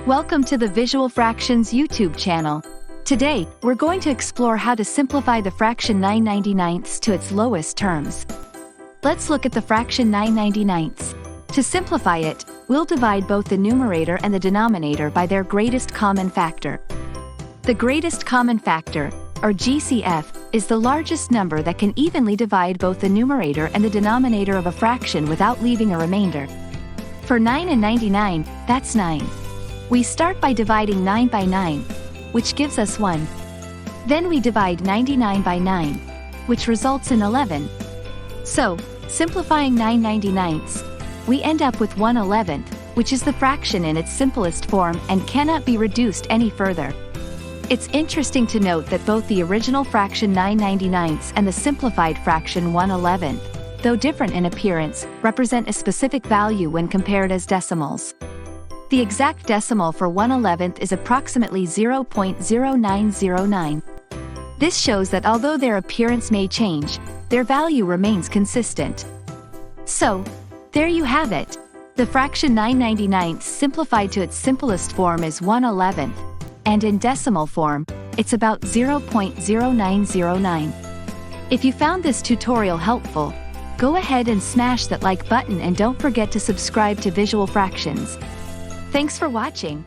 Welcome to the Visual Fractions YouTube channel. Today, we're going to explore how to simplify the fraction 9/99 to its lowest terms. Let's look at the fraction 9/99. To simplify it, we'll divide both the numerator and the denominator by their greatest common factor. The greatest common factor, or GCF, is the largest number that can evenly divide both the numerator and the denominator of a fraction without leaving a remainder. For 9 and 99, that's 9. We start by dividing 9 by 9, which gives us 1. Then we divide 99 by 9, which results in 11. So, simplifying 9/99, we end up with 1/11, which is the fraction in its simplest form and cannot be reduced any further. It's interesting to note that both the original fraction 9/99 and the simplified fraction 1/11, though different in appearance, represent a specific value when compared as decimals. The exact decimal for 1/11 is approximately 0.0909. This shows that although their appearance may change, their value remains consistent. So, there you have it. The fraction 9/99 simplified to its simplest form is 1/11, and in decimal form, it's about 0.0909. If you found this tutorial helpful, go ahead and smash that like button and don't forget to subscribe to Visual Fractions. Thanks for watching.